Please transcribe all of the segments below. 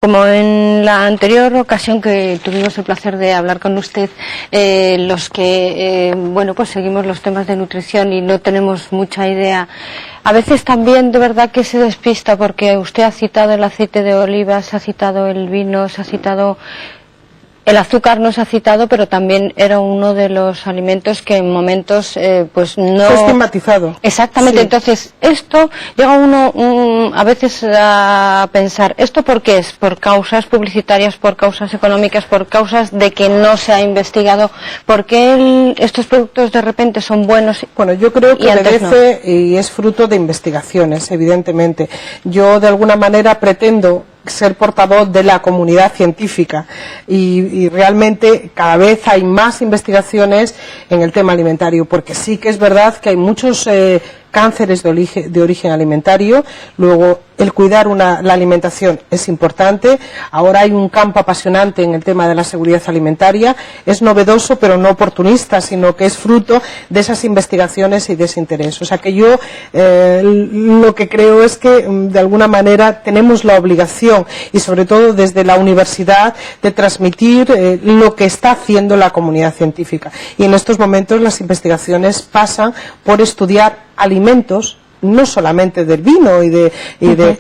Como en la anterior ocasión que tuvimos el placer de hablar con usted, los que bueno, pues seguimos los temas de nutrición y no tenemos mucha idea, a veces también de verdad que se despista, porque usted ha citado el aceite de oliva, se ha citado el vino, se ha citado el azúcar, no se ha citado, pero también era uno de los alimentos que en momentos pues no... Fue estigmatizado. Exactamente, sí. Entonces esto llega uno a veces a pensar, ¿esto por qué es? ¿Por causas publicitarias, por causas económicas, por causas de que no se ha investigado? ¿Por qué estos productos de repente son buenos? Bueno, yo creo que obedece y es fruto de investigaciones, evidentemente. Yo de alguna manera pretendo ser portavoz de la comunidad científica y realmente cada vez hay más investigaciones en el tema alimentario, porque sí que es verdad que hay muchos cánceres de origen alimentario. Luego el cuidar la alimentación es importante. Ahora hay un campo apasionante en el tema de la seguridad alimentaria. Es novedoso pero no oportunista, sino que es fruto de esas investigaciones y de ese interés. O sea que yo lo que creo es que de alguna manera tenemos la obligación, y sobre todo desde la universidad, de transmitir lo que está haciendo la comunidad científica. Y en estos momentos las investigaciones pasan por estudiar alimentos, no solamente del vino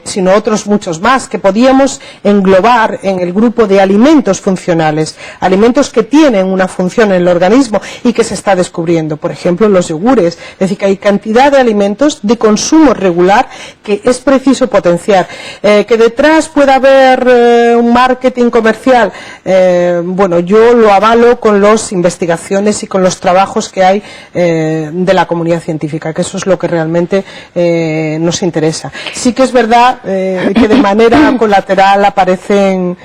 sino otros muchos más, que podíamos englobar en el grupo de alimentos funcionales, alimentos que tienen una función en el organismo y que se está descubriendo. Por ejemplo, los yogures. Es decir, que hay cantidad de alimentos de consumo regular que es preciso potenciar. Que detrás pueda haber un marketing comercial, bueno, yo lo avalo con las investigaciones y con los trabajos que hay de la comunidad científica, que eso es lo que realmente nos interesa. Sí que es verdad que de manera colateral aparecen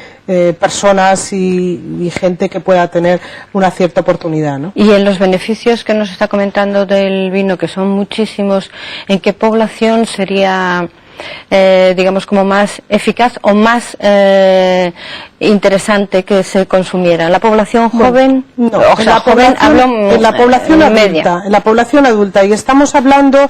personas y gente que pueda tener una cierta oportunidad, ¿no? Y en los beneficios que nos está comentando del vino, que son muchísimos, ¿en qué población sería digamos como más eficaz o más interesante que se consumiera? ¿La población joven? No, o sea, en la población adulta, en la población adulta, y estamos hablando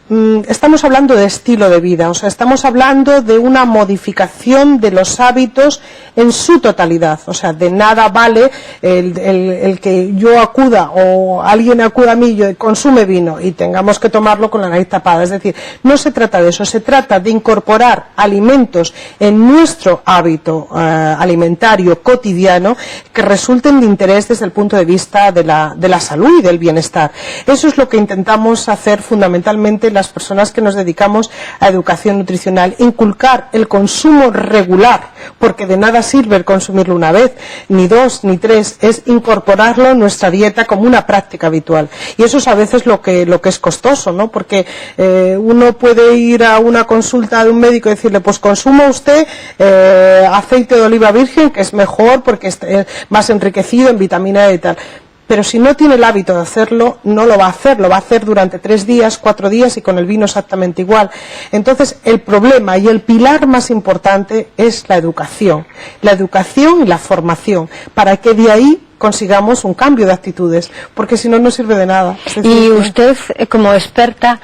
de estilo de vida, o sea, estamos hablando de una modificación de los hábitos en su totalidad. O sea, de nada vale el que yo acuda o alguien acuda a mí y consume vino y tengamos que tomarlo con la nariz tapada. Es decir, no se trata de eso, se trata de incorporar alimentos en nuestro hábito alimentario cotidiano que resulten de interés desde el punto de vista de la salud y del bienestar. Eso es lo que intentamos hacer fundamentalmente las personas que nos dedicamos a educación nutricional, inculcar el consumo regular, porque de nada sirve el consumirlo una vez, ni dos, ni tres, es incorporarlo en nuestra dieta como una práctica habitual. Y eso es a veces lo que es costoso, ¿no? Porque uno puede ir a una consulta de un médico y decirle, pues consuma usted aceite de oliva virgen, que es mejor porque es más enriquecido en vitamina E y tal. Pero si no tiene el hábito de hacerlo, no lo va a hacer, lo va a hacer durante 3 días, 4 días y con el vino exactamente igual. Entonces, el problema y el pilar más importante es la educación y la formación, para que de ahí consigamos un cambio de actitudes, porque si no, no sirve de nada. Y usted, como experta,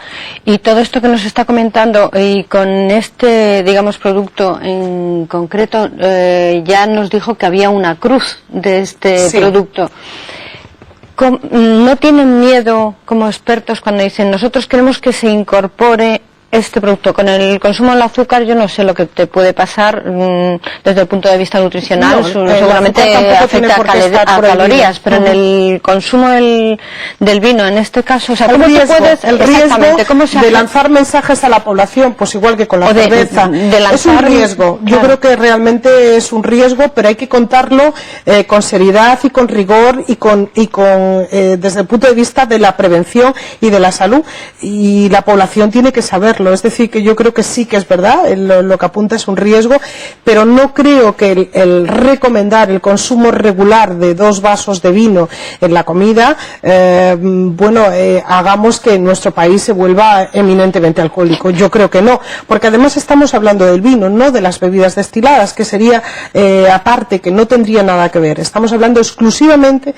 y todo esto que nos está comentando, y con este, digamos, producto en concreto, ya nos dijo que había una cruz de este producto. ¿No tienen miedo como expertos cuando dicen nosotros queremos que se incorpore este producto? Con el consumo del azúcar yo no sé lo que te puede pasar desde el punto de vista nutricional, no, seguramente afecta a calorías, pero en el consumo del vino, en este caso, o sea, ¿cómo el riesgo ¿cómo se hace? De lanzar mensajes a la población, pues igual que con la cerveza, es un riesgo. Yo creo que realmente es un riesgo, pero hay que contarlo con seriedad y con rigor y con desde el punto de vista de la prevención y de la salud, y la población tiene que saberlo. Es decir, que yo creo que sí que es verdad, lo que apunta es un riesgo, pero no creo que el recomendar el consumo regular de 2 vasos de vino en la comida, hagamos que nuestro país se vuelva eminentemente alcohólico. Yo creo que no, porque además estamos hablando del vino, no de las bebidas destiladas, que sería aparte, que no tendría nada que ver. Estamos hablando exclusivamente,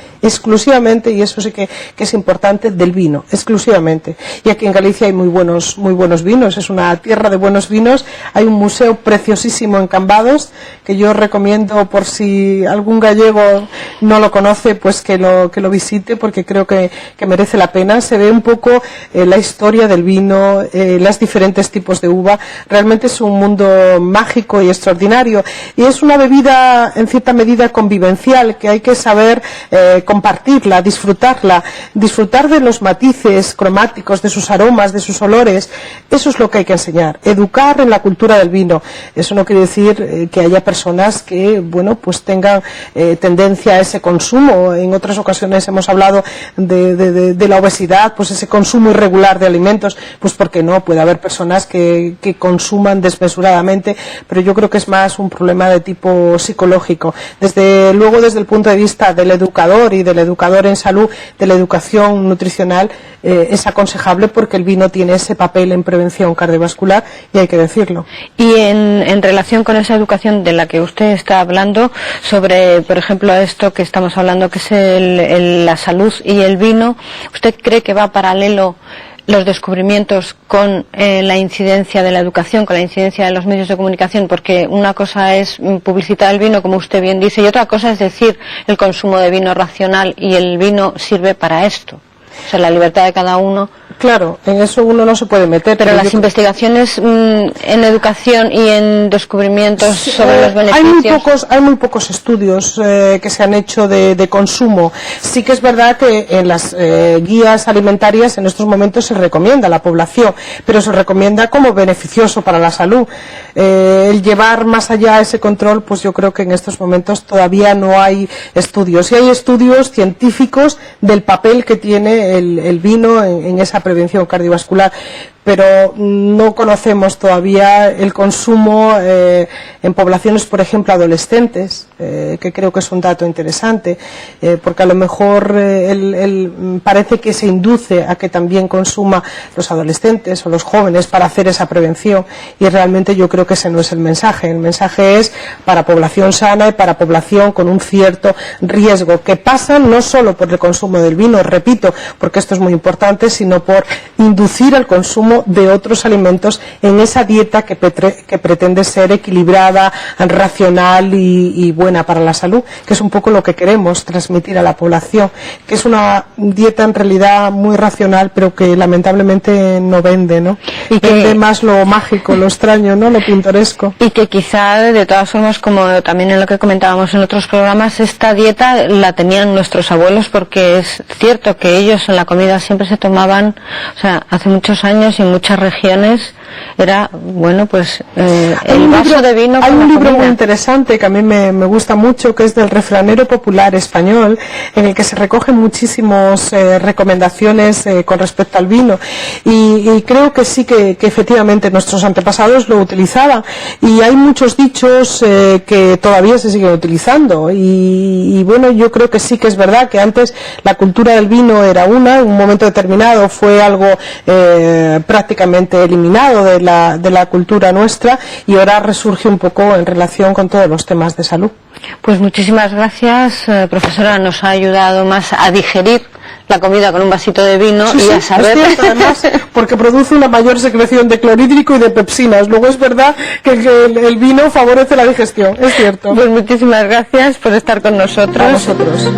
y eso sí que es importante, del vino, exclusivamente. Y aquí en Galicia hay muy buenos vinos, vinos, es una tierra de buenos vinos. Hay un museo preciosísimo en Cambados que yo recomiendo, por si algún gallego no lo conoce, pues que lo visite, porque creo que merece la pena. Se ve un poco la historia del vino, los diferentes tipos de uva. Realmente es un mundo mágico y extraordinario, y es una bebida en cierta medida convivencial que hay que saber compartirla, disfrutarla, disfrutar de los matices cromáticos, de sus aromas, de sus olores. Eso es lo que hay que enseñar, educar en la cultura del vino. Eso no quiere decir que haya personas que, bueno, pues tengan tendencia a ese consumo. En otras ocasiones hemos hablado de la obesidad, pues ese consumo irregular de alimentos, pues porque no, puede haber personas que consuman desmesuradamente, pero yo creo que es más un problema de tipo psicológico. Desde luego, desde el punto de vista del educador y del educador en salud, de la educación nutricional, es aconsejable, porque el vino tiene ese papel en prevención cardiovascular, y hay que decirlo. Y en relación con esa educación de la que usted está hablando, sobre, por ejemplo, esto que estamos hablando, que es la salud y el vino, ¿usted cree que va paralelo los descubrimientos con la incidencia de la educación, con la incidencia de los medios de comunicación? Porque una cosa es publicitar el vino, como usted bien dice, y otra cosa es decir el consumo de vino racional, y el vino sirve para esto. O sea, la libertad de cada uno. Claro, en eso uno no se puede meter. Pero las investigaciones en educación y en descubrimientos sobre los beneficios. Hay muy pocos estudios que se han hecho de consumo. Sí que es verdad que en las guías alimentarias en estos momentos se recomienda a la población, pero se recomienda como beneficioso para la salud. El llevar más allá ese control, pues yo creo que en estos momentos todavía no hay estudios. Sí hay estudios científicos del papel que tiene el vino en esa prevención cardiovascular, pero no conocemos todavía el consumo en poblaciones, por ejemplo, adolescentes, que creo que es un dato interesante, porque a lo mejor parece que se induce a que también consuma los adolescentes o los jóvenes para hacer esa prevención, y realmente yo creo que ese no es el mensaje. El mensaje es para población sana y para población con un cierto riesgo, que pasa no solo por el consumo del vino, repito, porque esto es muy importante, sino por inducir al consumo de otros alimentos en esa dieta que pretende ser equilibrada, racional y buena para la salud, que es un poco lo que queremos transmitir a la población, que es una dieta en realidad muy racional, pero que lamentablemente no vende, ¿no? Y que vende más lo mágico, lo extraño, ¿no? Lo pintoresco. Y que quizá, de todas formas, como también en lo que comentábamos en otros programas, esta dieta la tenían nuestros abuelos, porque es cierto que ellos en la comida siempre se tomaban, o sea, hace muchos años y en muchas regiones era, bueno, pues el vaso de vino. Hay un libro muy interesante que a mí me gusta mucho, que es del refranero popular español, en el que se recogen muchísimas recomendaciones con respecto al vino, y creo que sí que efectivamente nuestros antepasados lo utilizaban, y hay muchos dichos que todavía se siguen utilizando, y bueno, yo creo que sí que es verdad que antes la cultura del vino era en un momento determinado fue algo prácticamente eliminado de la cultura nuestra, y ahora resurge un poco en relación con todos los temas de salud. Pues muchísimas gracias, profesora, nos ha ayudado más a digerir la comida con un vasito de vino, y a saber. Es cierto, además, porque produce una mayor secreción de clorhídrico y de pepsinas. Luego es verdad que el vino favorece la digestión, es cierto. Pues muchísimas gracias por estar con nosotros. A vosotros.